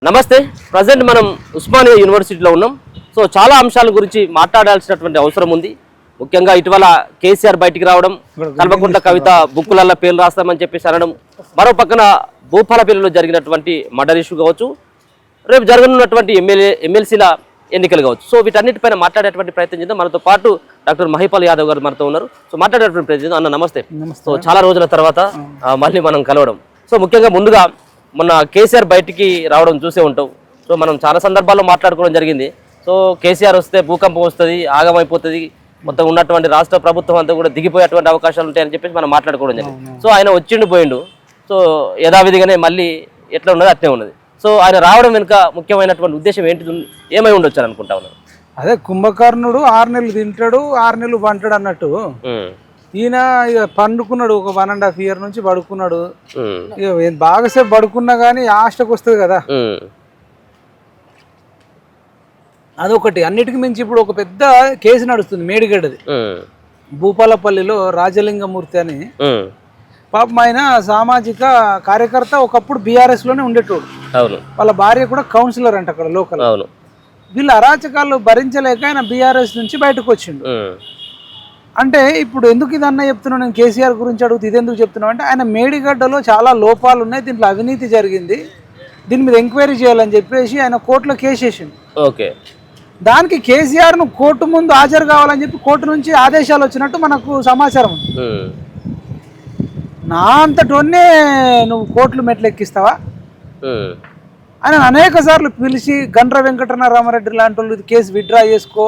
నమస్తే. ప్రజెంట్ మనం ఉస్మానియా యూనివర్సిటీలో ఉన్నాం. సో చాలా అంశాల గురించి మాట్లాడాల్సినటువంటి అవసరం ఉంది. ముఖ్యంగా ఇటీవల కేసీఆర్ బయటికి రావడం, కల్వకుంట్ల కవిత బుక్కులలో పేర్లు రాస్తామని చెప్పేసి అనడం, మరో పక్కన భూపాలపల్లిలో జరిగినటువంటి మర్డర్ ఇష్యూ కావచ్చు, రేపు జరగనున్నటువంటి ఎమ్మెల్సీల ఎన్నికలు కావచ్చు. సో వీటన్నిటిపైన మాట్లాడేటువంటి ప్రయత్నం చేద్దాం. మనతో పాటు డాక్టర్ మహిపాల్ యాదవ్ గారు మనతో ఉన్నారు. సో మాట్లాడేటువంటి ప్రయత్నం చేద్దాం. అన్న నమస్తే. సో చాలా రోజుల తర్వాత మళ్ళీ మనం కలవడం. సో ముఖ్యంగా ముందుగా మొన్న కేసీఆర్ బయటికి రావడం చూసే ఉంటాం. సో మనం చాలా సందర్భాల్లో మాట్లాడుకోవడం జరిగింది. సో కేసీఆర్ వస్తే భూకంపం వస్తుంది, ఆగమైపోతుంది, మొత్తం ఉన్నటువంటి రాష్ట్ర ప్రభుత్వం అంతా కూడా దిగిపోయేటువంటి అవకాశాలు ఉంటాయని చెప్పేసి మనం మాట్లాడుకోవడం జరిగింది. సో ఆయన వచ్చిండు పోయిండు. సో యథావిధిగానే మళ్ళీ ఎట్లా ఉన్నది అట్లే ఉన్నది. సో ఆయన రావడం వెనుక ముఖ్యమైనటువంటి ఉద్దేశం ఏంటి, ఏమై ఉండొచ్చు అని అనుకుంటా ఉన్నాను. అదే కుంభకర్ణుడు 6 నెలలు తింటాడు 6 నెలలు పంటాడు అన్నట్టు ఈయన ఇక పండుకున్నాడు. ఒక 1.5 year నుంచి పడుకున్నాడు. ఇక బాగాసేపు పడుకున్నా కానీ ఆస్టకు వస్తుంది కదా, అదొకటి. అన్నిటికీ మించి ఇప్పుడు ఒక పెద్ద కేసు నడుస్తుంది మేడిగడ్డది. భూపాలపల్లిలో రాజలింగమూర్తి అని పాపం ఆయన సామాజిక కార్యకర్త, ఒకప్పుడు బీఆర్ఎస్ లోనే ఉండేటోడు. వాళ్ళ భార్య కూడా కౌన్సిలర్ అంట అక్కడ లోకల్. వీళ్ళ అరాచకాలు భరించలేక ఆయన బీఆర్ఎస్ నుంచి బయటకు వచ్చిండు. అంటే ఇప్పుడు ఎందుకు ఇదన్నా చెప్తున్నాను, నేను కేసీఆర్ గురించి అడుగుతూ ఇదెందుకు చెప్తున్నావు అంటే, ఆయన మేడిగడ్డలో చాలా లోపాలు ఉన్నాయి, దీంట్లో అవినీతి జరిగింది, దీని మీద ఎంక్వైరీ చేయాలని చెప్పేసి ఆయన కోర్టులో కేసు వేసిండు. ఓకే, దానికి కేసీఆర్ ను కోర్టు ముందు హాజరు కావాలని చెప్పి కోర్టు నుంచి ఆదేశాలు వచ్చినట్టు మనకు సమాచారం ఉంది. నా అంతటోనే నువ్వు కోర్టులు మెట్లు ఎక్కిస్తావా ఆయన అనేక సార్లు పిలిచి, గండ్ర వెంకటరామారెడ్డి లాంటి వాళ్ళు కేసు విత్డ్రా చేసుకో,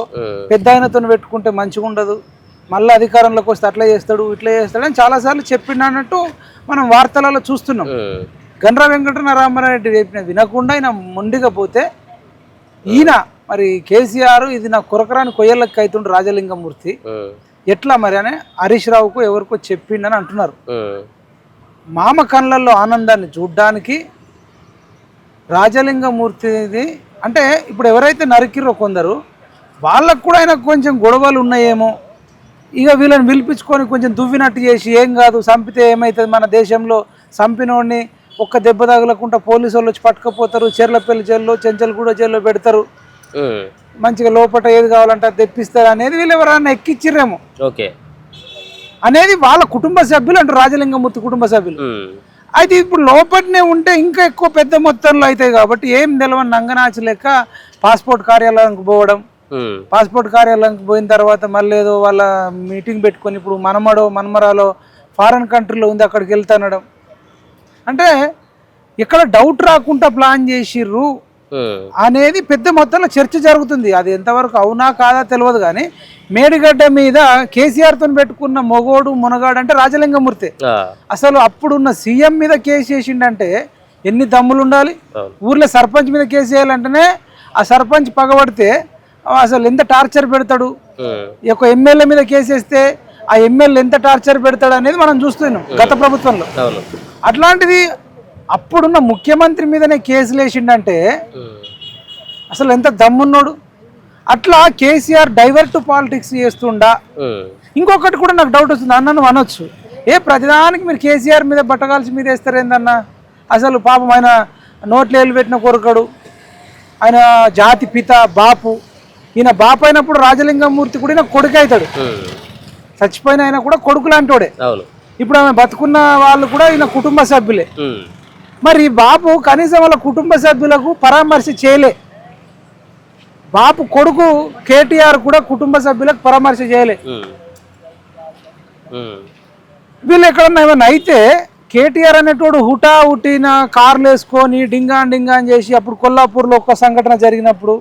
పెద్ద ఆయనతో పెట్టుకుంటే మంచిగా ఉండదు, మళ్ళీ అధికారంలోకి వస్తే అట్లా చేస్తాడు ఇట్లా చేస్తాడు అని చాలాసార్లు చెప్పినట్టు మనం వార్తలలో చూస్తున్నాం. గండ్ర వెంకటరామారెడ్డి చెప్పిన వినకుండా ఆయన మొండిగా పోతే, ఈయన మరి కేసీఆర్ ఇది నా కొరకరాని కొయ్యలకి అవుతుండు రాజలింగమూర్తి ఎట్లా మరి అని హరీష్ రావుకు ఎవరికో చెప్పిండని అంటున్నారు. మామ కళ్ళల్లో ఆనందాన్ని చూడ్డానికి రాజలింగమూర్తిది అంటే ఇప్పుడు ఎవరైతే నరికిరో కొందరు వాళ్ళకు కూడా ఆయన కొంచెం గొడవలు ఉన్నాయేమో, ఇక వీళ్ళని పిలిపించుకొని కొంచెం దువ్వినట్టు చేసి, ఏం కాదు చంపితే ఏమవుతుంది మన దేశంలో, చంపినోడిని ఒక్క దెబ్బ తగలకుండా పోలీసు వాళ్ళు వచ్చి పట్టుకపోతారు, చెర్లపల్లి జైల్లో చెంచల్గూడ జైల్లో పెడతారు, మంచిగా లోపల ఏది కావాలంటే అది తెప్పిస్తారు అనేది వీళ్ళు ఎవరైనా ఎక్కిచ్చిర్రేమో అనేది వాళ్ళ కుటుంబ సభ్యులు అంటారు, రాజలింగమూర్తి కుటుంబ సభ్యులు. అయితే ఇప్పుడు లోపలనే ఉంటే ఇంకా ఎక్కువ పెద్ద మొత్తంలో అవుతాయి కాబట్టి ఏం తెలవని నంగనాచి లెక్క పాస్పోర్ట్ కార్యాలయానికి పోవడం, పాస్పోర్ట్ కార్యాలయానికి పోయిన తర్వాత మళ్ళీ ఏదో వాళ్ళ మీటింగ్ పెట్టుకొని ఇప్పుడు మనమరాలో ఫారెన్ కంట్రీలో ఉంది అక్కడికి వెళ్తానడం, అంటే ఇక్కడ డౌట్ రాకుండా ప్లాన్ చేసిర్రు అనేది పెద్ద మొత్తంలో చర్చ జరుగుతుంది. అది ఎంతవరకు అవునా కాదా తెలియదు కానీ మేడిగడ్డ మీద కేసీఆర్ తో పెట్టుకున్న మొగోడు మునగాడు అంటే రాజలింగమూర్తి. అసలు అప్పుడున్న సీఎం మీద కేసు చేసిండంటే ఎన్ని దమ్ములు ఉండాలి. ఊర్లో సర్పంచ్ మీద కేసు చేయాలంటేనే ఆ సర్పంచ్ పగబడితే అసలు ఎంత టార్చర్ పెడతాడు, ఒక ఎమ్మెల్యే మీద కేసు వేస్తే ఆ ఎమ్మెల్యే ఎంత టార్చర్ పెడతాడు అనేది మనం చూస్తున్నాం గత ప్రభుత్వంలో. అట్లాంటిది అప్పుడున్న ముఖ్యమంత్రి మీదనే కేసులు వేసిండంటే అసలు ఎంత దమ్మున్నాడు. అట్లా కేసీఆర్ డైవర్ట్ పాలిటిక్స్ చేస్తుండా. ఇంకొకటి కూడా నాకు డౌట్ వస్తుంది, అన్నను అనొచ్చు, ప్రతిదానికి మీరు కేసీఆర్ మీద బట్టగాల్సి మీద వేస్తారు ఏందన్నా, అసలు పాపం ఆయన నోట్లు ఏళ్ళు పెట్టిన కొరకడు, ఆయన జాతి పిత బాపు, ఈయన బాపు అయినప్పుడు రాజలింగమూర్తి కూడా కొడుకు అవుతాడు, చచ్చిపోయిన ఆయన కూడా కొడుకు లాంటోడే. ఇప్పుడు ఆమె బతుకున్న వాళ్ళు కూడా ఈయన కుటుంబ సభ్యులే. మరి బాపు కనీసం వాళ్ళ కుటుంబ సభ్యులకు పరామర్శ చేయలే, బాపు కొడుకు కేటీఆర్ కూడా కుటుంబ సభ్యులకు పరామర్శ చేయలే. వీళ్ళు ఎక్కడన్నా ఏమైనా అయితే కేటీఆర్ అనేటోడు హుటా హుటిన కార్లు వేసుకొని డింగా అని చేసి, అప్పుడు కొల్లాపూర్లో ఒక సంఘటన జరిగినప్పుడు,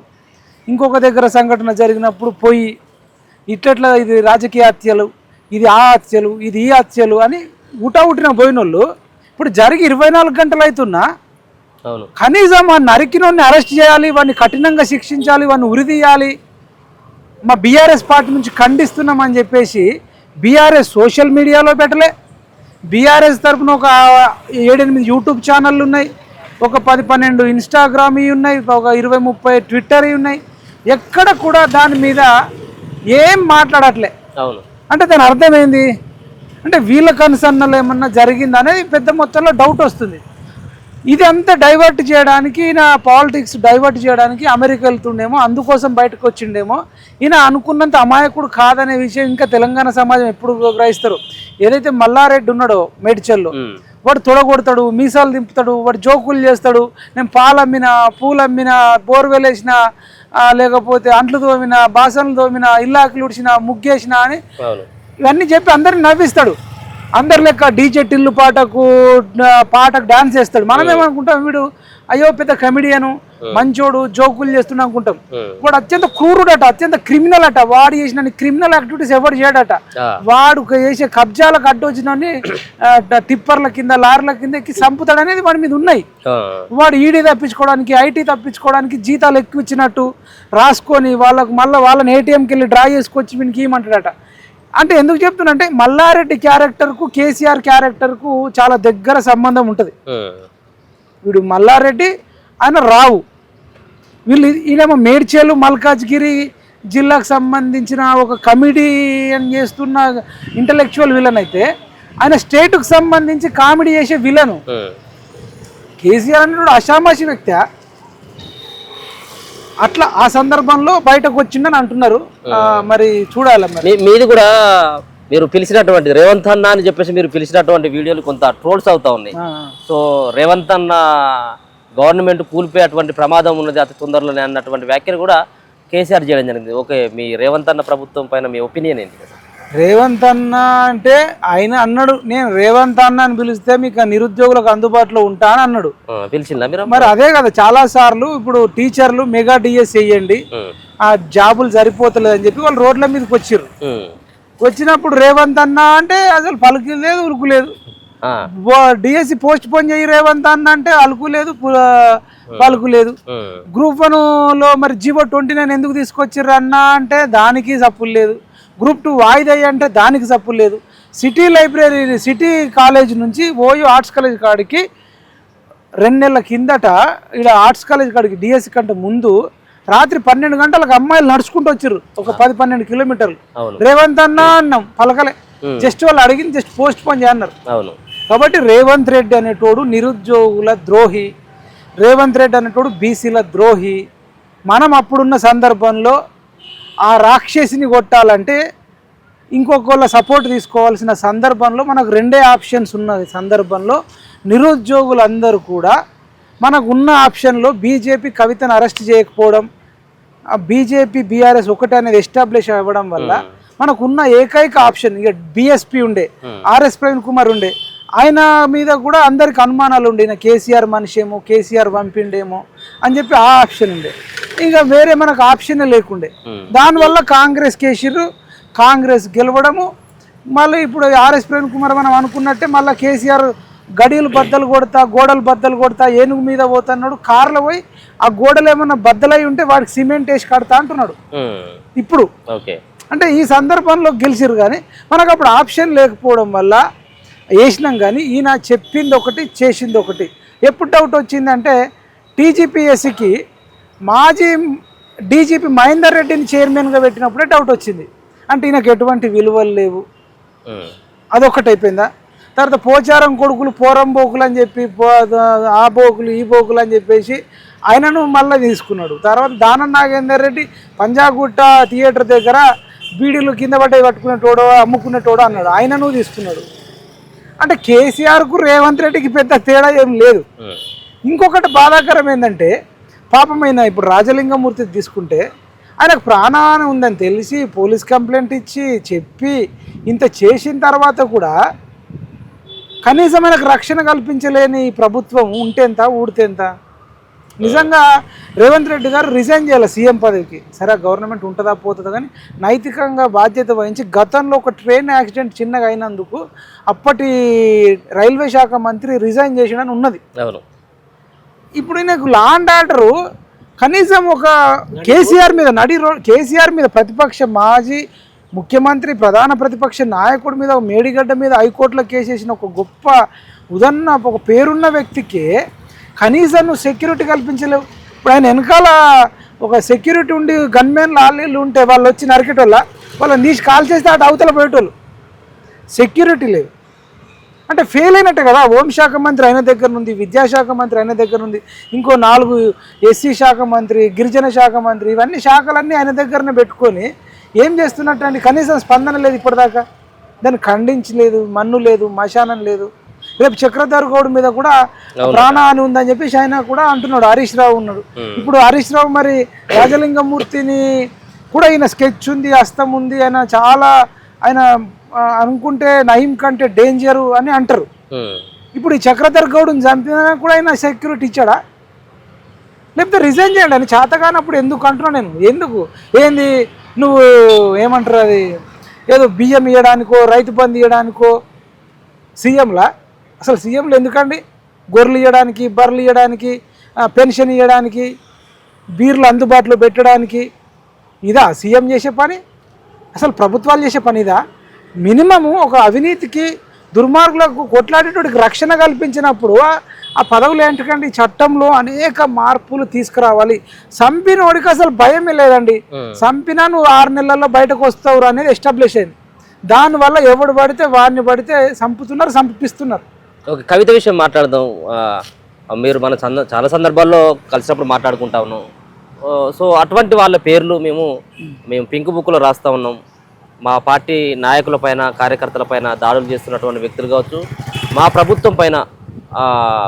ఇంకొక దగ్గర సంఘటన జరిగినప్పుడు పోయి ఇట్లా ఇది రాజకీయ హత్యలు, ఇది ఆ హత్యలు, ఇది ఈ హత్యలు అని హుటా హుటిన పోయినోళ్ళు ఇప్పుడు జరిగి 24 గంటలు అవుతున్నా కనీసం ఆ నరికినోడిని అరెస్ట్ చేయాలి, వాడిని కఠినంగా శిక్షించాలి, వాడిని ఉరిదీయాలి, మా బీఆర్ఎస్ పార్టీ నుంచి ఖండిస్తున్నామని చెప్పేసి బీఆర్ఎస్ సోషల్ మీడియాలో పెట్టలే. బీఆర్ఎస్ తరఫున ఒక 7-8 యూట్యూబ్ ఛానళ్ళు ఉన్నాయి, ఒక 10-12 ఇన్స్టాగ్రామ్ ఉన్నాయి, ఒక 20-30 ట్విట్టర్ ఉన్నాయి. ఎక్కడ కూడా దాని మీద ఏం మాట్లాడట్లే. అంటే దాని అర్థమైంది అంటే వీళ్ళ కన్సర్న్లో ఏమన్నా జరిగింది అనేది పెద్ద మొత్తంలో డౌట్ వస్తుంది. ఇది అంతా డైవర్ట్ చేయడానికి ఈయన పాలిటిక్స్ డైవర్ట్ చేయడానికి అమెరికా వెళ్తుండేమో, అందుకోసం బయటకు వచ్చిండేమో. ఈయన అనుకున్నంత అమాయకుడు కాదనే విషయం ఇంకా తెలంగాణ సమాజం ఎప్పుడు గ్రహిస్తారు. ఏదైతే మల్లారెడ్డి ఉన్నాడో మేడ్చల్లో, వాడు తొడగొడతాడు, మీసాలు దింపుతాడు, వాడు జోకులు చేస్తాడు. నేను పాలు అమ్మినా, పూలు అమ్మినా, బోర్వెల్ వేసిన, లేకపోతే అంట్లు తోమిన, బాసనలు తోమిన, ఇల్లాకులు ఉడిచిన, ముగ్గేసిన అని ఇవన్నీ చెప్పి అందరిని నవ్విస్తాడు. అందరి లెక్క డీజే టిల్లు పాటకు డాన్స్ చేస్తాడు. మనం ఏమనుకుంటాం, వీడు అయ్యో పెద్ద కమెడియను, మంచోడు, జోకులు చేస్తున్నా అనుకుంటాం. వాడు అత్యంత క్రూరుడట, అత్యంత క్రిమినల్ అట. వాడు చేసిన క్రిమినల్ యాక్టివిటీస్ ఎవరు చేయడట. వాడు చేసే కబ్జాలకు అడ్డొచ్చినని టిప్పర్ల కింద, లారీల కింద ఎక్కి చంపుతాడు అనేది వాడి మీద ఉన్నాయి. వాడు ఈడీ తప్పించుకోవడానికి, ఐటీ తప్పించుకోవడానికి జీతాలు ఎక్కువ ఇచ్చినట్టు రాసుకొని వాళ్ళని ఏటీఎంకి వెళ్ళి డ్రా చేసుకొచ్చి వీనికి ఏమంటాడట. అంటే ఎందుకు చెప్తున్నా అంటే మల్లారెడ్డి క్యారెక్టర్కు కేసీఆర్ క్యారెక్టర్కు చాలా దగ్గర సంబంధం ఉంటుంది. వీడు మల్లారెడ్డి, ఆయన రావు. ఈయనేమో మేడ్చేలు మల్కాజ్గిరి జిల్లాకు సంబంధించిన ఒక కమెడియన్ చేస్తున్న ఇంటలెక్చువల్ విలన్ అయితే, ఆయన స్టేట్కు సంబంధించి కామెడీ చేసే విలను. కేసీఆర్ అనేది అషామాషి వ్యక్తి. అట్లా ఆ సందర్భంలో బయటకు వచ్చిందని అంటున్నారు. మరి చూడాలి. మరి మీది కూడా మీరు పిలిచినటువంటి రేవంత్ అన్న అని చెప్పేసి మీరు పిలిచినటువంటి వీడియోలు కొంత ట్రోల్స్ అవుతా ఉన్నాయి. సో రేవంత్ అన్న గవర్నమెంట్ కూలిపోయేటువంటి ప్రమాదం ఉన్నది అతి తొందరలోనే అన్నటువంటి వ్యాఖ్యలు కూడా కేసీఆర్ చేయడం జరిగింది. ఓకే, మీ రేవంత్ అన్న ప్రభుత్వం పైన మీ ఒపీనియన్ ఏంటి? రేవంత్ అన్న అంటే ఆయన అన్నాడు, నేను రేవంత్ అన్న అని పిలిస్తే మీకు నిరుద్యోగులకు అందుబాటులో ఉంటా అని అన్నాడు. పిలిచిందా మీరు? మరి అదే కదా, చాలా సార్లు ఇప్పుడు టీచర్లు మెగా డిఎస్ చేయండి, ఆ జాబులు సరిపోతలేదు అని చెప్పి వాళ్ళు రోడ్ల మీదకి వచ్చారు. వచ్చినప్పుడు రేవంత్ అన్న అంటే అసలు పలుకులేదు, ఉరుకులేదు. డిఎస్సి పోస్ట్ పోన్ చేయి రేవంత్ అన్న అంటే అలుకులేదు, పలుకులేదు. గ్రూప్ 1లో మరి జీవో 29 ఎందుకు తీసుకొచ్చిర్రు అన్న అంటే దానికి సప్పులు లేదు. గ్రూప్ 2 వాయిదా అంటే దానికి సప్పులు లేదు. సిటీ లైబ్రరీ, సిటీ కాలేజ్ నుంచి ఓయూ ఆర్ట్స్ కాలేజ్ కాడికి 2 నెలల కిందట ఇక్కడ ఆర్ట్స్ కాలేజ్ కాడికి డిఎస్సి కంటే ముందు రాత్రి 12 గంటలకు అమ్మాయిలు నడుచుకుంటూ వచ్చారు, ఒక 10-12 కిలోమీటర్లు. రేవంత్ అన్న అన్నాం, పలకలే. జస్ట్ వాళ్ళు అడిగింది జస్ట్ పోస్ట్ పోన్ చేయన్నారు. కాబట్టి రేవంత్ రెడ్డి అనేటోడు నిరుద్యోగుల ద్రోహి, రేవంత్ రెడ్డి అనేటోడు బీసీల ద్రోహి. మనం అప్పుడున్న సందర్భంలో ఆ రాక్షసిని కొట్టాలంటే ఇంకొకళ్ళ సపోర్ట్ తీసుకోవాల్సిన సందర్భంలో మనకు 2 ఆప్షన్స్ ఉన్నది. సందర్భంలో నిరుద్యోగులందరూ కూడా మనకు ఉన్న ఆప్షన్లో బీజేపీ కవితను అరెస్ట్ చేయకపోవడం, బీజేపీ బీఆర్ఎస్ ఒకటి అనేది ఎస్టాబ్లిష్ అవ్వడం వల్ల మనకున్న ఏకైక ఆప్షన్ ఇక బీఎస్పీ ఉండే, ఆర్ఎస్ ప్రవీణ్ కుమార్ ఉండే. ఆయన మీద కూడా అందరికి అనుమానాలు ఉండే, ఈయన కేసీఆర్ మనిషేమో, కేసీఆర్ పంపిండేమో అని చెప్పి ఆ ఆప్షన్ ఉండే. ఇంకా వేరే మనకు ఆప్షన్ లేకుండే. దానివల్ల కాంగ్రెస్ కేసీఆర్, కాంగ్రెస్ గెలవడము. మళ్ళీ ఇప్పుడు ఆర్ఎస్ ప్రవీణ్ కుమార్ మనం అనుకున్నట్టే మళ్ళీ కేసీఆర్ గడియలు బద్దలు కొడతా, గోడలు బద్దలు కొడతా, ఏనుగు మీద పోతున్నాడు. కార్లో పోయి ఆ గోడలు ఏమన్నా బద్దలై ఉంటే వాడికి సిమెంట్ వేసి కడతా అంటున్నాడు ఇప్పుడు. అంటే ఈ సందర్భంలో గెలిచిరు, కానీ మనకు అప్పుడు ఆప్షన్ లేకపోవడం వల్ల వేసినాం. కానీ ఈయన చెప్పింది ఒకటి, చేసింది ఒకటి. ఎప్పుడు డౌట్ వచ్చిందంటే టీజీపీఎస్సికి మాజీ డీజీపీ మహేందర్ రెడ్డిని చైర్మన్గా పెట్టినప్పుడే డౌట్ వచ్చింది. అంటే ఈయనకు ఎటువంటి విలువలు లేవు, అదొకటి అయిపోయిందా. తర్వాత పోచారం కొడుకులు పోరంబోకులు అని చెప్పి, ఆ బోకులు ఈ బోకులు అని చెప్పేసి ఆయనను మళ్ళీ తీసుకున్నాడు. తర్వాత దానం నాగేందర్ రెడ్డి పంజాగుట్ట థియేటర్ దగ్గర బీడీలు కింద పడ్డ పట్టుకునేటోడో అమ్ముకునేటోడో అన్నాడు, ఆయనను తీసుకున్నాడు. అంటే కేసీఆర్కు రేవంత్ రెడ్డికి పెద్ద తేడా ఏం లేదు. ఇంకొకటి బాధాకరం ఏంటంటే పాపమైన ఇప్పుడు రాజలింగమూర్తి తీసుకుంటే ఆయనకు ప్రాణహాని ఉందని తెలిసి పోలీస్ కంప్లైంట్ ఇచ్చి చెప్పి ఇంత చేసిన తర్వాత కూడా కనీసం ఆయనకు రక్షణ కల్పించలేని ప్రభుత్వం ఉంటేంత ఊడితేంత. నిజంగా రేవంత్ రెడ్డి గారు రిజైన్ చేయాలి సీఎం పదవికి. సరే గవర్నమెంట్ ఉంటుందా పోతుందా, కానీ నైతికంగా బాధ్యత వహించి గతంలో ఒక ట్రైన్ యాక్సిడెంట్ చిన్నగా అయినందుకు అప్పటి రైల్వే శాఖ మంత్రి రిజైన్ చేసినని ఉన్నది. ఇప్పుడు ఈయనకు లా అండ్ ఆర్డరు కనీసం ఒక కేసీఆర్ మీద కేసీఆర్ మీద ప్రతిపక్ష మాజీ ముఖ్యమంత్రి, ప్రధాన ప్రతిపక్ష నాయకుడి మీద, మేడిగడ్డ మీద హైకోర్టులో కేసేసిన ఒక గొప్ప ఉదన్న ఒక పేరున్న వ్యక్తికి కనీసం నువ్వు సెక్యూరిటీ కల్పించలేవు. ఇప్పుడు ఆయన వెనకాల ఒక సెక్యూరిటీ ఉండి గన్మెన్లు ఆళ్ళు ఉంటే వాళ్ళు వచ్చి నరికేటోళ్ళ, వాళ్ళని తీసి కాల్ చేస్తే అటు అవతల పోయేటోళ్ళు. సెక్యూరిటీ లేవు. అంటే ఫెయిల్ అయినట్టే కదా. హోంశాఖ మంత్రి ఆయన దగ్గర ఉంది, విద్యాశాఖ మంత్రి ఆయన దగ్గర ఉంది, ఇంకో 4 ఎస్సీ శాఖ మంత్రి, గిరిజన శాఖ మంత్రి, ఇవన్నీ శాఖలన్నీ ఆయన దగ్గరనే పెట్టుకొని ఏం చేస్తున్నట్టు అండి? కనీసం స్పందన లేదు ఇప్పటిదాకా. దాన్ని ఖండించలేదు, మన్ను లేదు, మశానం లేదు. రేపు చక్రధర్ గౌడ్ మీద కూడా ప్రాణహాని ఉందని చెప్పేసి ఆయన కూడా అంటున్నాడు. హరీష్ రావు ఉన్నాడు. ఇప్పుడు హరీష్ రావు మరి రాజలింగమూర్తిని కూడా ఈయన స్కెచ్ ఉంది, హస్తం ఉంది, ఆయన చాలా ఆయన అనుకుంటే నయీం కంటే డేంజరు అని అంటారు. ఇప్పుడు ఈ చక్రధర్ గౌడ్ని చంపినా కూడా ఆయన సెక్యూరిటీ ఇచ్చాడా? లేకపోతే రిజైన్ చేయండి అని చేతగానప్పుడు ఎందుకు అంటున్నా నేను. ఎందుకు ఏంది నువ్వు ఏమంటారు అది ఏదో బియ్యం ఇవ్వడానికో రైతు బంధు ఇవ్వడానికో సీఎంలా? అసలు సీఎంలు ఎందుకండి? గొర్రెలు ఇవ్వడానికి, బర్రెలు ఇవ్వడానికి, పెన్షన్ ఇవ్వడానికి, బీర్లు అందుబాటులో పెట్టడానికి ఇదా సీఎం చేసే పని? అసలు ప్రభుత్వాలు చేసే పని ఇదా? మినిమము ఒక అవినీతికి దుర్మార్గులకు కొట్లాడేటోడికి రక్షణ కల్పించినప్పుడు ఆ పదవులు ఏంటండి? చట్టంలో అనేక మార్పులు తీసుకురావాలి. చంపినోడికి అసలు భయమే లేదండి. చంపినా నువ్వు 6 నెలల్లో బయటకు వస్తావు అనేది ఎస్టాబ్లిష్ అయింది. దానివల్ల ఎవడు పడితే వాడిని పడితే చంపుతున్నారు, చంపిస్తున్నారు. ఒక కవిత విషయం మాట్లాడదాం. మీరు మన చాలా సందర్భాల్లో కలిసినప్పుడు మాట్లాడుకుంటా ఉన్నాం. సో అటువంటి వాళ్ళ పేర్లు మేము పింక్ బుక్లో రాస్తూ ఉన్నాం. మా పార్టీ నాయకుల పైన, కార్యకర్తల పైన దాడులు చేస్తున్నటువంటి వ్యక్తులు కావచ్చు, మా ప్రభుత్వం పైన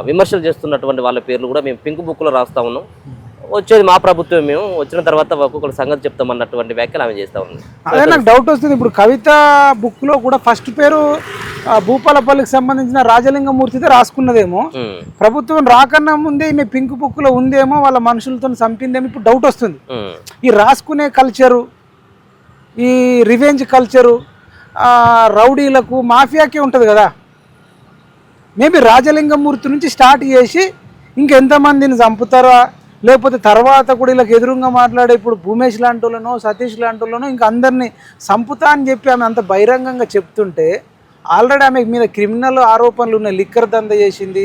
విమర్శలు చేస్తున్నటువంటి వాళ్ళ పేర్లు కూడా మేము పింక్ బుక్లో రాస్తూ ఉన్నాం. వచ్చేది మా ప్రభుత్వం, మేము వచ్చిన తర్వాత ఒక్కొక్కరు సంగతి చెప్తామన్నటువంటి వ్యాఖ్యలు ఆమె చేస్తూ ఉంది. అదే నాకు డౌట్ వస్తుంది. ఇప్పుడు కవిత బుక్లో కూడా ఫస్ట్ పేరు భూపాలపల్లికి సంబంధించిన రాజలింగమూర్తితో రాసుకున్నదేమో, ప్రభుత్వం రాకన్నా ముందే ఈమె పింక్ బుక్లో ఉందేమో, వాళ్ళ మనుషులతో చంపిందేమో ఇప్పుడు డౌట్ వస్తుంది. ఈ రాసుకునే కల్చరు, ఈ రివెంజ్ కల్చరు రౌడీలకు, మాఫియాకే ఉంటుంది కదా. మేబీ రాజలింగమూర్తి నుంచి స్టార్ట్ చేసి ఇంకెంతమందిని చంపుతారా, లేకపోతే తర్వాత కూడా వీళ్ళకి ఎదురుగా మాట్లాడే ఇప్పుడు భూమేష్ లాంటి వాళ్ళనో, సతీష్ లాంటి వాళ్ళనో ఇంకా అందరినీ చంపుతా అని చెప్పి ఆమె అంత బహిరంగంగా చెప్తుంటే, ఆల్రెడీ ఆమె మీద క్రిమినల్ ఆరోపణలు ఉన్నాయి. లిక్కర్ దంద చేసింది,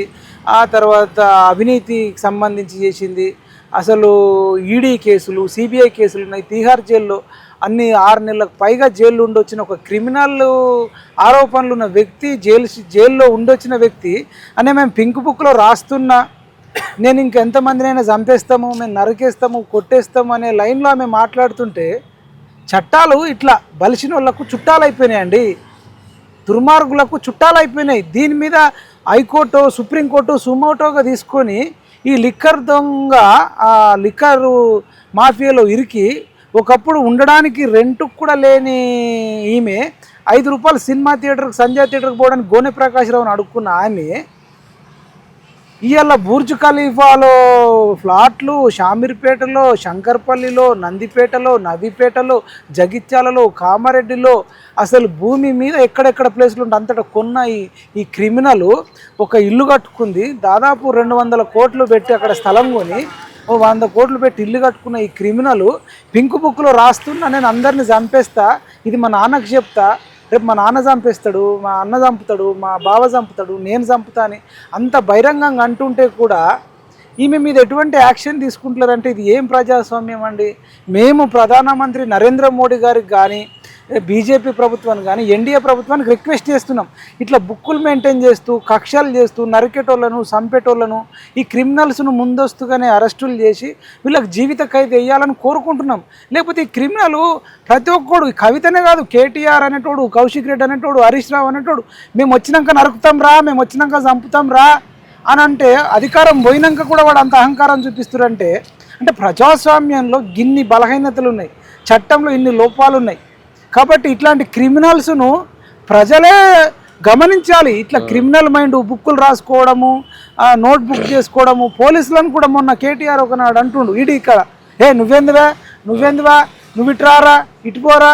ఆ తర్వాత అవినీతికి సంబంధించి చేసింది, అసలు ఈడీ కేసులు, సిబిఐ కేసులు ఉన్నాయి. తీహార్ జైల్లో అన్ని 6 నెలలకు పైగా జైల్లో ఉండొచ్చిన ఒక క్రిమినల్ ఆరోపణలు ఉన్న వ్యక్తి, జైల్లో ఉండొచ్చిన వ్యక్తి అనే మేము పింక్ బుక్లో రాస్తున్నా, నేను ఇంకెంతమందినైనా చంపేస్తాము, మేము నరికేస్తాము, కొట్టేస్తాము అనే లైన్లో ఆమె మాట్లాడుతుంటే, చట్టాలు ఇట్లా బలిసిన వాళ్ళకు చుట్టాలైపోయినాయండి, దుర్మార్గులకు చుట్టాలైపోయినాయి. దీని మీద హైకోర్టు, సుప్రీంకోర్టు సుమోటోగా తీసుకొని ఈ లిక్కర్ దొంగ, ఆ లిక్కర్ మాఫియాలో ఇరికి ఒకప్పుడు ఉండడానికి రెంట్కు కూడా లేని ఈమె 5 రూపాయలు సినిమా థియేటర్కి, సంజయ్ థియేటర్కి పోవడానికి గోనె ప్రకాశ్రావుని అడుక్కున్న ఆమె ఇవాళ బుర్జ్ ఖలీఫాలో ఫ్లాట్లు, షామీర్పేటలో, శంకర్పల్లిలో, నందిపేటలో, నవీపేటలో, జగిత్యాలలో, కామారెడ్డిలో అసలు భూమి మీద ఎక్కడెక్కడ ప్లేసులు ఉంటే అంతటా కొన్న ఈ క్రిమినల్ ఒక ఇల్లు కట్టుకుంది. దాదాపు 200 కోట్లు పెట్టి అక్కడ స్థలం కొని 100 కోట్లు పెట్టి ఇల్లు కట్టుకున్న ఈ క్రిమినల్ పింక్ బుక్లో రాస్తున్నా, నేను అందరిని చంపేస్తా, ఇది మా నాన్నకు చెప్తా, రేపు మా నాన్న చంపేస్తాడు, మా అన్న చంపుతాడు, మా బావ చంపుతాడు, నేను చంపుతా అని అంత బహిరంగంగా అంటుంటే కూడా ఈమె మీద ఎటువంటి యాక్షన్ తీసుకుంటున్నారంటే ఇది ఏం ప్రజాస్వామ్యం అండి? మేము ప్రధానమంత్రి నరేంద్ర మోడీ గారికి కానీ, బీజేపీ ప్రభుత్వానికి కానీ, ఎన్డీఏ ప్రభుత్వానికి రిక్వెస్ట్ చేస్తున్నాం, ఇట్లా బుక్కులు మెయింటైన్ చేస్తూ, కక్షలు చేస్తూ, నరికేటోళ్లను, చంపేటోళ్లను, ఈ క్రిమినల్స్ను ముందస్తుగానే అరెస్టులు చేసి వీళ్ళకి జీవిత ఖైదు వేయాలని కోరుకుంటున్నాం. లేకపోతే ఈ క్రిమినల్ ప్రతి ఒక్కడు, కవితనే కాదు, కేటీఆర్ అనేటోడు, కౌశిక్ రెడ్డి అనేటోడు, హరీష్ రావు అనేటోడు, మేము వచ్చినాక నరుకుతాం రా, మేము వచ్చినాక చంపుతాం రా అని అంటే, అధికారం పోయినాక కూడా వాడు అంత అహంకారం చూపిస్తారంటే, అంటే ప్రజాస్వామ్యంలో గిన్ని బలహీనతలు ఉన్నాయి, చట్టంలో ఇన్ని లోపాలు ఉన్నాయి. కాబట్టి ఇట్లాంటి క్రిమినల్స్ను ప్రజలే గమనించాలి. ఇట్లా క్రిమినల్ మైండ్ బుక్కులు రాసుకోవడము, నోట్ బుక్ చేసుకోవడము, పోలీసులను కూడా మొన్న కేటీఆర్ ఒకనాడు అంటుండు, ఇటు ఇక్కడ నువ్వెందువా నువ్వు ఇటురారా, ఇటుపోరా,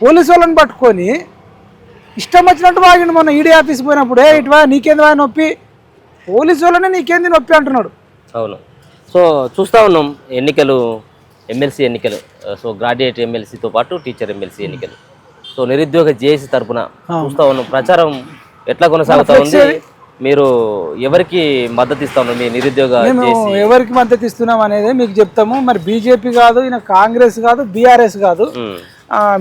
పోలీసు వాళ్ళని పట్టుకొని ఇష్టం వచ్చినట్టు వాగిండు. మొన్న ఈడీ ఆఫీస్ పోయినప్పుడు ఇటువా నీకేందివా నొప్పి, పోలీసు వాళ్ళనే నీకేంది నొప్పి అంటున్నాడు. అవును. సో చూస్తూ ఉన్నాం ఎన్నికలు, ఎమ్మెల్సీ ఎన్నికలు, సో గ్రాడ్యుయేట్ ఎమ్మెల్సీతో పాటు టీచర్ ఎమ్మెల్సీ ఎన్నికలు. సో నిరుద్యోగ జేఏసీ తరఫున చూస్తూ ఉన్నాం, ప్రచారం ఎట్లా కొనసాగుతూ ఉంది? మీరు ఎవరికి మద్దతు ఇస్తా ఉన్నారు? మీ నిరుద్యోగ ఎవరికి మద్దతు ఇస్తున్నాం అనేది మీకు చెప్తాము. మరి బీజేపీ కాదు, ఈయన కాంగ్రెస్ కాదు, బీఆర్ఎస్ కాదు,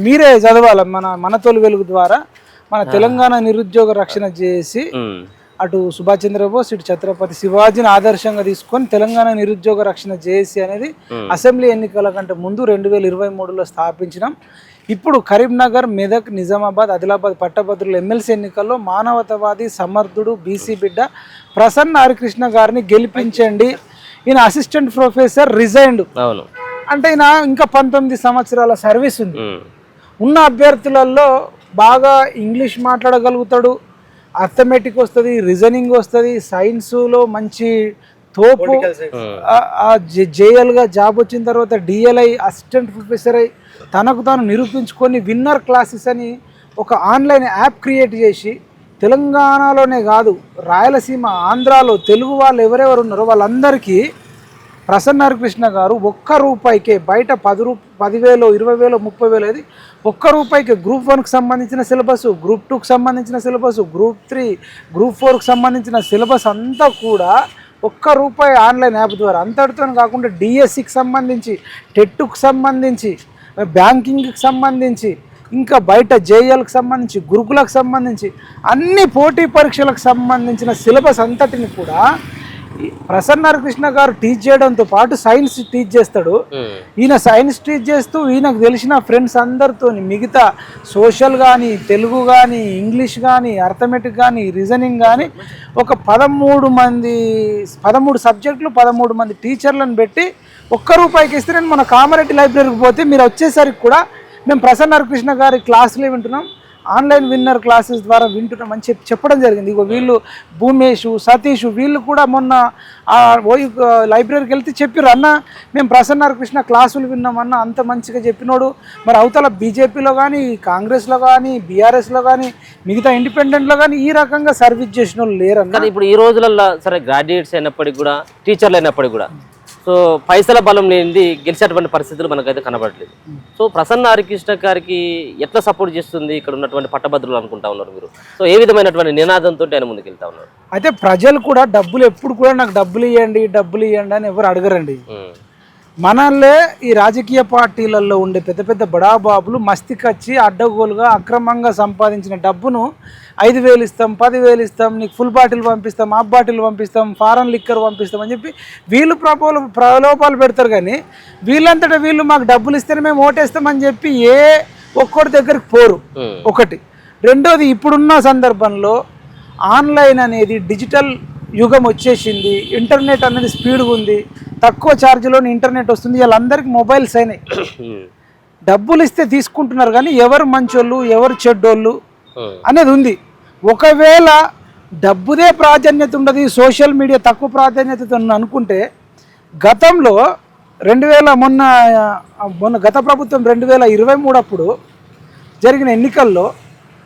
మీరే చదవాలి మన తొలి వెలుగు ద్వారా. మన తెలంగాణ నిరుద్యోగ రక్షణ చేసి అటు సుభాష్ చంద్రబోస్ ఇటు ఛత్రపతి శివాజీని ఆదర్శంగా తీసుకొని తెలంగాణ నిరుద్యోగ రక్షణ జేఏసీ అనేది అసెంబ్లీ ఎన్నికల కంటే ముందు 2023లో స్థాపించినాం. ఇప్పుడు కరీంనగర్, మెదక్, నిజామాబాద్, ఆదిలాబాద్ పట్టభద్రుల ఎమ్మెల్సీ ఎన్నికల్లో మానవతావాది, సమర్థుడు, బీసీ బిడ్డ ప్రసన్న హరికృష్ణ గారిని గెలిపించండి. ఈయన అసిస్టెంట్ ప్రొఫెసర్ రిజైన్డ్ అంటే ఈయన ఇంకా 19 సంవత్సరాల సర్వీస్ ఉంది. ఉన్న అభ్యర్థులలో బాగా ఇంగ్లీష్ మాట్లాడగలుగుతాడు, అర్థమెటిక్ వస్తుంది, రీజనింగ్ వస్తుంది, సైన్స్లో మంచి తోపు, జేఎల్గా జాబ్ వచ్చిన తర్వాత డిఎల్ఐ అసిస్టెంట్ ప్రొఫెసర్ అయి తనకు తాను నిరూపించుకొని విన్నర్ క్లాసెస్ అని ఒక ఆన్లైన్ యాప్ క్రియేట్ చేసి తెలంగాణలోనే కాదు రాయలసీమ, ఆంధ్రాలో తెలుగు వాళ్ళు ఎవరెవరు ఉన్నారో వాళ్ళందరికీ ప్రసన్న హరికృష్ణ గారు ₹1కే బయట 10,000, 20,000, 30,000 అది ₹1 గ్రూప్ 1కి సంబంధించిన సిలబస్, గ్రూప్ 2కి సంబంధించిన సిలబస్, గ్రూప్ 3, గ్రూప్ 4కి సంబంధించిన సిలబస్ అంతా కూడా ₹1 ఆన్లైన్ యాప్ ద్వారా. అంతటితో కాకుండా డిఎస్సికి సంబంధించి, టెట్కి సంబంధించి, బ్యాంకింగ్కి సంబంధించి, ఇంకా బయట జేఎల్కి సంబంధించి, గురుకులకు సంబంధించి అన్ని పోటీ పరీక్షలకు సంబంధించిన సిలబస్ అంతటిని కూడా ప్రసన్న హరికృష్ణ గారు టీచ్ చేయడంతో పాటు సైన్స్ టీచ్ చేస్తాడు. ఈయన సైన్స్ టీచ్ చేస్తూ ఈయనకు తెలిసిన ఫ్రెండ్స్ అందరితో మిగతా సోషల్ కానీ, తెలుగు కానీ, ఇంగ్లీష్ కానీ, అర్థమెటిక్ కానీ, రీజనింగ్ కానీ ఒక 13 సబ్జెక్టులు 13 మంది టీచర్లను పెట్టి ₹1కి ఇస్తే నేను మన కామారెడ్డి లైబ్రరీకి పోతే మీరు వచ్చేసరికి కూడా మేము ప్రసన్న హరికృష్ణ గారి క్లాసులే వింటున్నాం, ఆన్లైన్ విన్నర్ క్లాసెస్ ద్వారా వింటున్నాం అని చెప్పడం జరిగింది. ఇగో వీళ్ళు భూమేష్, సతీష్ వీళ్ళు కూడా మొన్న లైబ్రరీకి వెళ్తే చెప్పారు, అన్న మేము ప్రసన్న హరికృష్ణ క్లాసులు విన్నామన్న, అంత మంచిగా చెప్పినోడు. మరి అవతల బీజేపీలో కానీ, కాంగ్రెస్లో కానీ, బీఆర్ఎస్లో కానీ, మిగతా ఇండిపెండెంట్లో కానీ ఈ రకంగా సర్వీస్ చేసిన వాళ్ళు లేరన్న. ఇప్పుడు ఈ రోజులలో సరే గ్రాడ్యుయేట్స్ అయినప్పటికీ కూడా, టీచర్లు అయినప్పటికీ కూడా సో పైసల బలం లేనిది గెలిచేటువంటి పరిస్థితులు మనకైతే కనబడలేదు. సో ప్రసన్న హరికృష్ణ గారికి ఎట్లా సపోర్ట్ చేస్తుంది ఇక్కడ ఉన్నటువంటి పట్టభద్రులు అనుకుంటా ఉన్నారు మీరు? సో ఏ విధమైనటువంటి నినాదంతో ఆయన ముందుకు వెళ్తా ఉన్నారు? అయితే ప్రజలు కూడా డబ్బులు ఎప్పుడు కూడా నాకు డబ్బులు ఇవ్వండి అని ఎవరు అడగరండి. మనల్లే ఈ రాజకీయ పార్టీలలో ఉండే పెద్ద పెద్ద బడాబాబులు మస్తికొచ్చి అడ్డగోలుగా అక్రమంగా సంపాదించిన డబ్బును 5,000 ఇస్తాం, 10,000 ఇస్తాం, నీకు ఫుల్ బాటిల్ పంపిస్తాం, హాఫ్ బాటిల్ పంపిస్తాం, ఫారెన్ లిక్కర్ పంపిస్తాం అని చెప్పి వీళ్ళు ప్రలోభాలు పెడతారు. కానీ వీళ్ళంతటా వీళ్ళు మాకు డబ్బులు ఇస్తేనే మేము ఓటేస్తామని చెప్పి ఏ ఒక్కడి దగ్గరికి పోరు. ఒకటి. రెండోది, ఇప్పుడున్న సందర్భంలో ఆన్లైన్ అనేది డిజిటల్ యుగం వచ్చేసింది, ఇంటర్నెట్ అనేది స్పీడ్గా ఉంది, తక్కువ ఛార్జ్లోని ఇంటర్నెట్ వస్తుంది, వీళ్ళందరికీ మొబైల్స్ అయినాయి. డబ్బులు ఇస్తే తీసుకుంటున్నారు కానీ ఎవరు మంచోళ్ళు ఎవరు చెడ్డోళ్ళు అనేది ఉంది. ఒకవేళ డబ్బుదే ప్రాధాన్యత ఉండదు, సోషల్ మీడియా తక్కువ ప్రాధాన్యత అనుకుంటే గతంలో మొన్న గత ప్రభుత్వం 2023 అప్పుడు జరిగిన ఎన్నికల్లో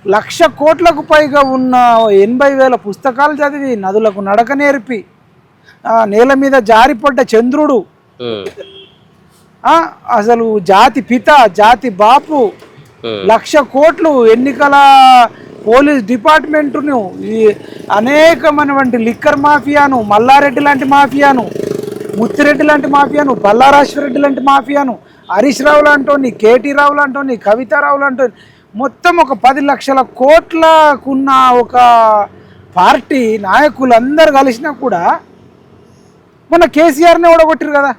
1,00,000 కోట్లకు పైగా ఉన్న 80,000 పుస్తకాలు చదివి, నదులకు నడక నేర్పి, నేల మీద జారిపడ్డ చంద్రుడు, అసలు జాతి పిత, జాతి బాపు, 1,00,000 కోట్లు ఎన్నికల పోలీస్ డిపార్ట్మెంటును, ఈ అనేకమైనటువంటి లిక్కర్ మాఫియాను, మల్లారెడ్డి లాంటి మాఫియాను, ముత్తిరెడ్డి లాంటి మాఫియాను, బల్లారాశ్వరెడ్డి లాంటి మాఫియాను, హరీష్ రావు లాంటి, కేటీ రావు లాంటి, కవితారావు లాంటి మొత్తం ఒక 10 లక్షల కోట్లకున్న ఒక పార్టీ నాయకులందరూ కలిసినా కూడా మొన్న కేసీఆర్ని ఓడగొట్టిరు కదా.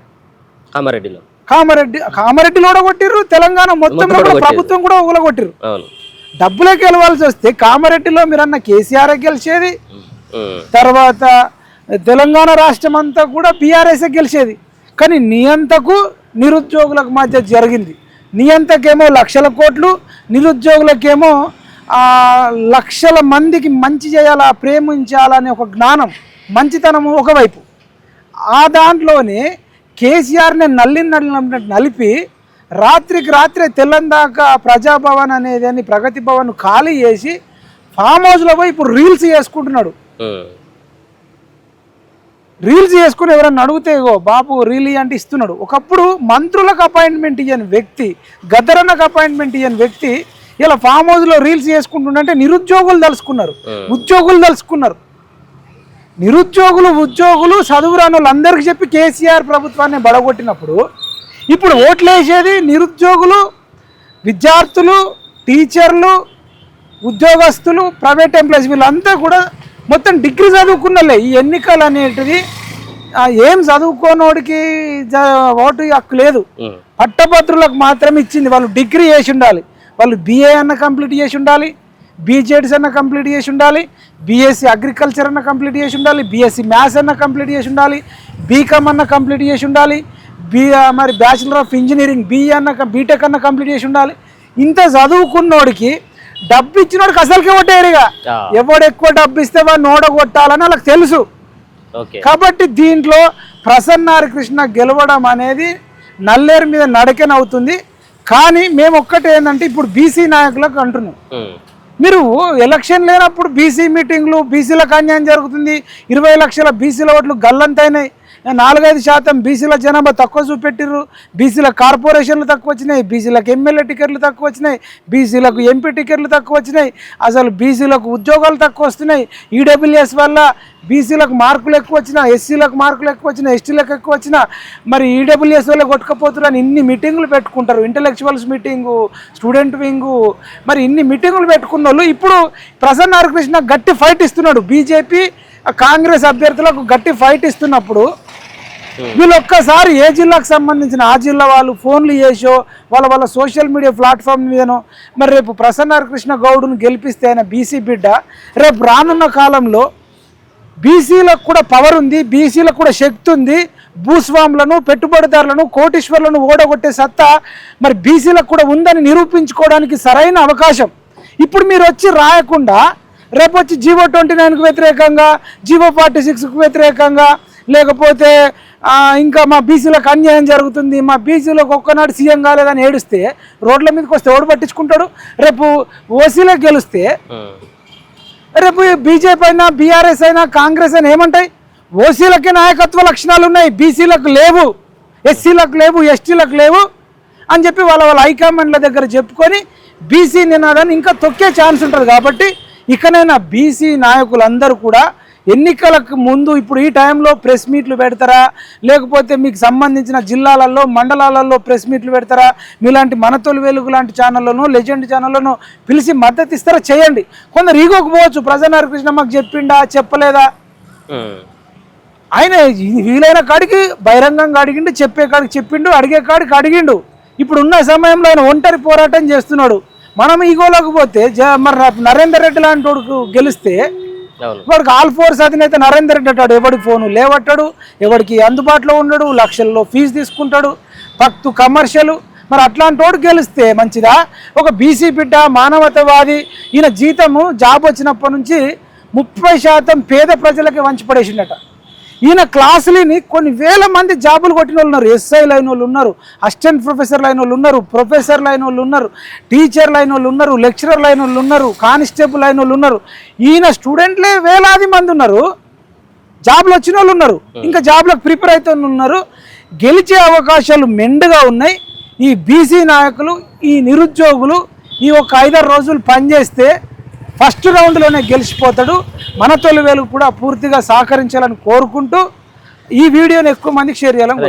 కామారెడ్డిలో ఓడగొట్టిర్రు, తెలంగాణ మొత్తం ప్రభుత్వం కూడా ఓడగొట్టిరు. డబ్బులకి గెలవాల్సి వస్తే కామారెడ్డిలో మీరన్న కేసీఆర్ గెలిచేది, తర్వాత తెలంగాణ రాష్ట్రం అంతా కూడా బీఆర్ఎస్ గెలిచేది. కానీ నియంతకు నిరుద్యోగులకు మధ్య జరిగింది. నియంతకేమో 1,00,000 కోట్లు, నిరుద్యోగులకేమో లక్షల మందికి మంచి చేయాలా, ప్రేమించాలనే ఒక జ్ఞానం, మంచితనము ఒకవైపు. ఆ దాంట్లోనే కేసీఆర్ని నలిపి రాత్రికి రాత్రే తెల్లందాకా ప్రజాభవన్ అనేది ప్రగతి భవన్ ఖాళీ చేసి ఫామ్ హౌస్లో పోయి ఇప్పుడు రీల్స్ చేసుకుంటున్నాడు. రీల్స్ చేసుకుని ఎవరన్నా అడిగితే బాబు రీల్ అంటే ఇస్తున్నాడు. ఒకప్పుడు మంత్రులకు అపాయింట్మెంట్ ఇవ్వని వ్యక్తి, గద్దరన్నకు అపాయింట్మెంట్ ఇవ్వని వ్యక్తి ఇలా ఫామ్ హౌస్లో రీల్స్ చేసుకుంటుండే నిరుద్యోగులు తలుసుకున్నారు, ఉద్యోగులు తలుసుకున్నారు. ఉద్యోగులు చదువురాని వాళ్ళందరికీ చెప్పి కేసీఆర్ ప్రభుత్వాన్ని బడగొట్టినప్పుడు ఇప్పుడు ఓట్లు వేసేది నిరుద్యోగులు, విద్యార్థులు, టీచర్లు, ఉద్యోగస్తులు, ప్రైవేట్ ఎంప్లాయీస్ వీళ్ళంతా కూడా మొత్తం డిగ్రీ చదువుకున్నలే. ఈ ఎన్నికలు అనేటిది ఏం చదువుకోనోడికి ఓటు హక్కు లేదు, పట్టభద్రులకు మాత్రం ఇచ్చింది. వాళ్ళు డిగ్రీ చేసి ఉండాలి, వాళ్ళు BA అన్న కంప్లీట్ చేసి ఉండాలి, BJDS అన్న కంప్లీట్ చేసి ఉండాలి, BSc అగ్రికల్చర్ అన్న కంప్లీట్ చేసి ఉండాలి, BSc మ్యాథ్స్ అన్న కంప్లీట్ చేసి ఉండాలి, BCom అన్న కంప్లీట్ చేసి ఉండాలి, మరి బ్యాచిలర్ ఆఫ్ ఇంజనీరింగ్ BE అన్న బీటెక్ అన్న కంప్లీట్ చేసి ఉండాలి. ఇంత చదువుకున్నోడికి డబ్బు ఇచ్చినోడికి అసలుకే ఓటేరుగా. ఎవడు ఎక్కువ డబ్బు ఇస్తే వాడిని ఓడగొట్టాలని వాళ్ళకి తెలుసు. కాబట్టి దీంట్లో ప్రసన్నారి కృష్ణ గెలవడం అనేది నల్లేరు మీద నడకెనవుతుంది. కానీ మేము ఒక్కటే ఏంటంటే ఇప్పుడు బీసీ నాయకులకు అంటున్నాం, మీరు ఎలక్షన్ లేనప్పుడు బీసీ మీటింగ్లు, బీసీలకు అన్యాయం జరుగుతుంది, 20 లక్షల బీసీల ఓట్లు గల్లంతైనాయి, 4-5% బీసీల జనాభా తక్కువ చూపెట్టిర్రు, బీసీల కార్పొరేషన్లు తక్కువ వచ్చినాయి, బీసీలకు ఎమ్మెల్యే టికెట్లు తక్కువ వచ్చినాయి, బీసీలకు ఎంపీ టికెట్లు తక్కువ వచ్చినాయి, అసలు బీసీలకు ఉద్యోగాలు తక్కువ వస్తున్నాయి. ఈడబ్ల్యూఎస్ వల్ల బీసీలకు మార్కులు ఎక్కువ వచ్చినా, ఎస్సీలకు మార్కులు ఎక్కువ వచ్చినా, ఎస్టీలకు ఎక్కువ వచ్చినా, మరి ఈడబ్ల్యూఎస్ వల్ల కొట్టుకపోతున్నారు అని ఇన్ని మీటింగులు పెట్టుకుంటారు. ఇంటలెక్చువల్స్ మీటింగు, స్టూడెంట్ వింగు, మరి ఇన్ని మీటింగులు పెట్టుకున్న వాళ్ళు ఇప్పుడు ప్రసన్న కృష్ణ గట్టి ఫైట్ ఇస్తున్నాడు. బీజేపీ కాంగ్రెస్ అభ్యర్థులకు గట్టి ఫైట్ ఇస్తున్నప్పుడు వీళ్ళు ఒక్కసారి ఏ జిల్లాకు సంబంధించిన ఆ జిల్లా వాళ్ళు ఫోన్లు చేసో వాళ్ళ సోషల్ మీడియా ప్లాట్ఫామ్ మీదనో మరి రేపు ప్రసన్న కృష్ణ గౌడ్ను గెలిపిస్తే ఆయన బీసీ బిడ్డ, రేపు రానున్న కాలంలో బీసీలకు కూడా పవర్ ఉంది, బీసీలకు కూడా శక్తి ఉంది, భూస్వాములను, పెట్టుబడిదారులను, కోటీశ్వర్లను ఓడగొట్టే సత్తా మరి బీసీలకు కూడా ఉందని నిరూపించుకోవడానికి సరైన అవకాశం. ఇప్పుడు మీరు వచ్చి రాయకుండా రేపు వచ్చి జీవో 29కు వ్యతిరేకంగా, జీవో 46కు వ్యతిరేకంగా, లేకపోతే ఇంకా మా బీసీలకు అన్యాయం జరుగుతుంది, మా బీసీలకు ఒక్కనాడు సీఎం కాలేదని ఏడుస్తే రోడ్ల మీదకి వస్తే ఓడి పట్టించుకుంటాడు. రేపు ఓసీలకు గెలిస్తే రేపు బీజేపీ అయినా, బీఆర్ఎస్ అయినా, కాంగ్రెస్ అయినా ఏమంటాయి? ఓసీలకే నాయకత్వ లక్షణాలు ఉన్నాయి, బీసీలకు లేవు, ఎస్సీలకు లేవు, ఎస్టీలకు లేవు అని చెప్పి వాళ్ళ హైకమాండ్ల దగ్గర చెప్పుకొని బీసీ నినాదాన్ని ఇంకా తొక్కే ఛాన్స్ ఉంటుంది. కాబట్టి ఇకనైనా బీసీ నాయకులందరూ కూడా ఎన్నికలకు ముందు ఇప్పుడు ఈ టైంలో ప్రెస్ మీట్లు పెడతారా, లేకపోతే మీకు సంబంధించిన జిల్లాలలో, మండలాలలో ప్రెస్ మీట్లు పెడతారా, మీలాంటి మనతోలు వెలుగు లాంటి ఛానళ్ళను, లెజెండ్ ఛానళ్ళను పిలిచి మద్దతు ఇస్తారా? చేయండి. కొందరు ఈగోకు పోవచ్చు, ప్రసన్న కృష్ణ మాకు చెప్పిండా, చెప్పలేదా, ఆయన వీలైన కాడికి బహిరంగంగా అడిగిండు, చెప్పే కాడికి చెప్పిండు, అడిగే కాడికి అడిగిండు. ఇప్పుడు ఉన్న సమయంలో ఆయన ఒంటరి పోరాటం చేస్తున్నాడు. మనం ఈగోలోకి పోతే మరి నరేందర్ రెడ్డి లాంటి వాడుకు గెలిస్తే వాడికి ఆల్ ఫోర్స్ అధినేత నరేందర్ రెడ్డి అంటాడు, ఎవడికి ఫోను లేవట్టాడు, ఎవరికి అందుబాటులో ఉండడు, లక్షల్లో ఫీజు తీసుకుంటాడు, పక్తు కమర్షియల్. మరి అట్లాంటి వాడు గెలిస్తే మంచిదా? ఒక బీసీ బిడ్డ, మానవతావాది, ఈయన జీతము జాబ్ వచ్చినప్పటి నుంచి 30% పేద ప్రజలకి వంచిపడేసిండట. ఈయన క్లాసులని కొన్ని వేల మంది జాబులు కొట్టిన వాళ్ళు ఉన్నారు, ఎస్ఐలు అయిన వాళ్ళు ఉన్నారు, అసిస్టెంట్ ప్రొఫెసర్లు అయిన వాళ్ళు ఉన్నారు, ప్రొఫెసర్లు అయిన వాళ్ళు ఉన్నారు, టీచర్లు అయిన వాళ్ళు ఉన్నారు, లెక్చరర్లు అయిన వాళ్ళు ఉన్నారు, కానిస్టేబుల్ అయిన వాళ్ళు ఉన్నారు. ఈయన స్టూడెంట్లే వేలాది మంది ఉన్నారు, జాబ్లు వచ్చిన వాళ్ళు ఉన్నారు, ఇంకా జాబ్లకు ప్రిపేర్ అవుతున్న ఉన్నారు. గెలిచే అవకాశాలు మెండుగా ఉన్నాయి. ఈ బీసీ నాయకులు, ఈ నిరుద్యోగులు ఈ ఒక 5-6 రోజులు పనిచేస్తే ఫస్ట్ రౌండ్లోనే గెలిచిపోతాడు. మన తొలి వేలు కూడా పూర్తిగా సహకరించాలని కోరుకుంటూ ఈ వీడియోని ఎక్కువ మందికి షేర్ చేయాలని